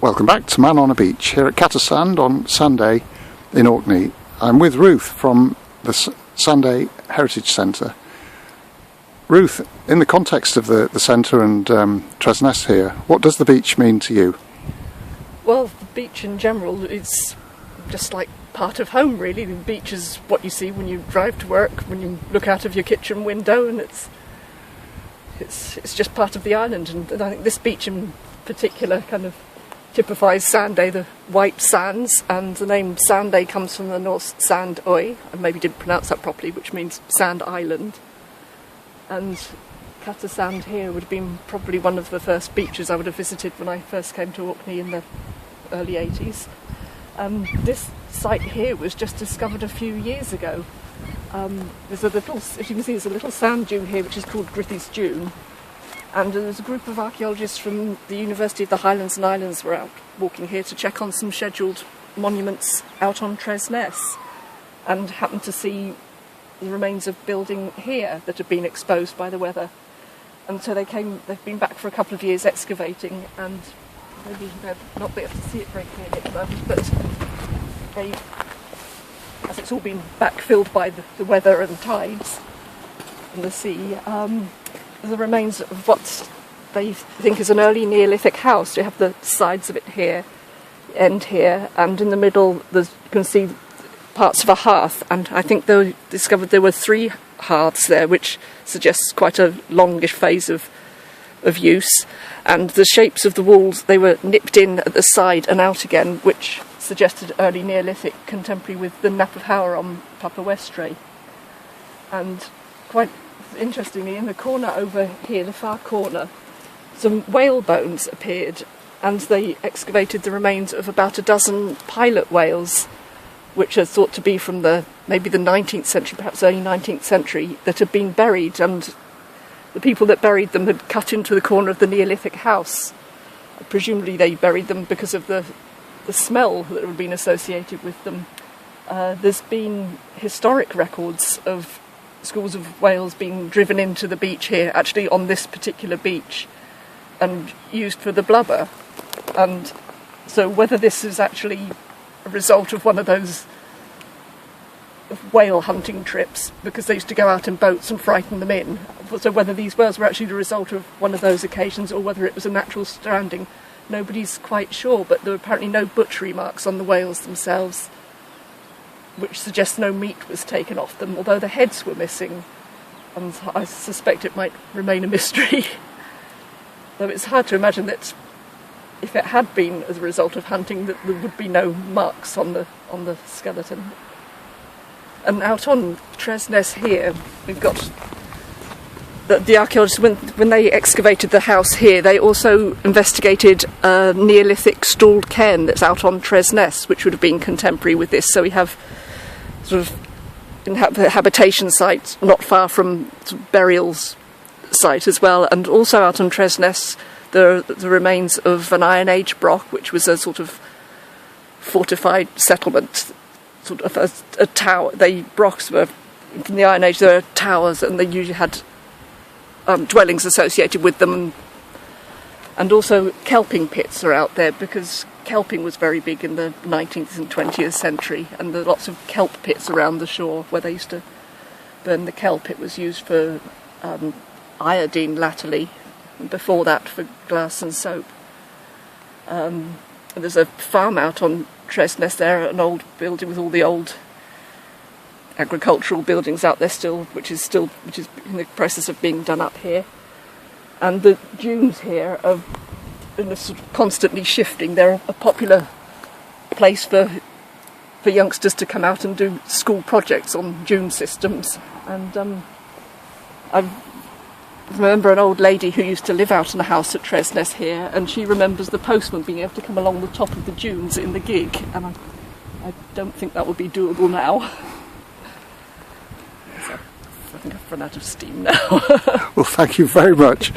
Welcome back to Man on a Beach here at Catasand on Sanday in Orkney. I'm with Ruth from the Sanday Heritage Centre. Ruth, in the context of the centre and Tresness here, what does the beach mean to you? Well, the beach in general is just like part of home, really. The beach is what you see when you drive to work, when you look out of your kitchen window, and it's just part of the island. And I think this beach in particular kind of typifies Sanday, the white sands, and the name Sanday comes from the Norse Sandøy. I maybe didn't pronounce that properly, which means sand island. And Catasand here would have been probably one of the first beaches I would have visited when I first came to Orkney in the early 80s. This site here was just discovered a few years ago. There's a little, as you can see, there's a little sand dune here which is called Grithy's Dune. And there's a group of archaeologists from the University of the Highlands and Islands were out walking here to check on some scheduled monuments out on Tresness, and happened to see the remains of building here that had been exposed by the weather. And so they've been back for a couple of years excavating, and maybe they'll not be able to see it very clearly at the moment, but as it's all been backfilled by the weather and tides and the sea, the remains of what they think is an early Neolithic house. You have the sides of it here, end here, and in the middle you can see parts of a hearth, and I think they discovered there were 3 hearths there, which suggests quite a longish phase of use. And the shapes of the walls, they were nipped in at the side and out again, which suggested early Neolithic, contemporary with the Nap of Howrah on Papa Westray. And quite interestingly, in the corner over here, the far corner, some whale bones appeared, and they excavated the remains of about a dozen pilot whales, which are thought to be from maybe the 19th century, perhaps early 19th century, that had been buried, and the people that buried them had cut into the corner of the Neolithic house. Presumably they buried them because of the smell that had been associated with them. There's been historic records of schools of whales being driven into the beach here, actually on this particular beach, and used for the blubber. And so whether this is actually a result of one of those whale hunting trips, because they used to go out in boats and frighten them in, so whether these whales were actually the result of one of those occasions or whether it was a natural stranding, nobody's quite sure. But there were apparently no butchery marks on the whales themselves, which suggests no meat was taken off them, although the heads were missing, and I suspect it might remain a mystery. Though it's hard to imagine that if it had been as a result of hunting, that there would be no marks on the skeleton. And out on Tresness here, we've got the archaeologists, when they excavated the house here, they also investigated a Neolithic stalled cairn that's out on Tresness, which would have been contemporary with this. So we have sort of habitation sites not far from burials site as well, and also out on Tresness the remains of an Iron Age broch, which was a sort of fortified settlement, sort of a tower. The brochs were from the Iron Age. There were towers, and they usually had dwellings associated with them, and also kelping pits are out there, because kelping was very big in the 19th and 20th century, and there are lots of kelp pits around the shore where they used to burn the kelp. It was used for iodine latterly, and before that for glass and soap. And there's a farm out on Tresness there, an old building with all the old agricultural buildings out there still, which is in the process of being done up here. And the dunes here are sort of constantly shifting. They're a popular place for youngsters to come out and do school projects on dune systems. And I remember an old lady who used to live out in a house at Tresness here, and she remembers the postman being able to come along the top of the dunes in the gig, and I don't think that would be doable now. So I think I've run out of steam now. Well, thank you very much.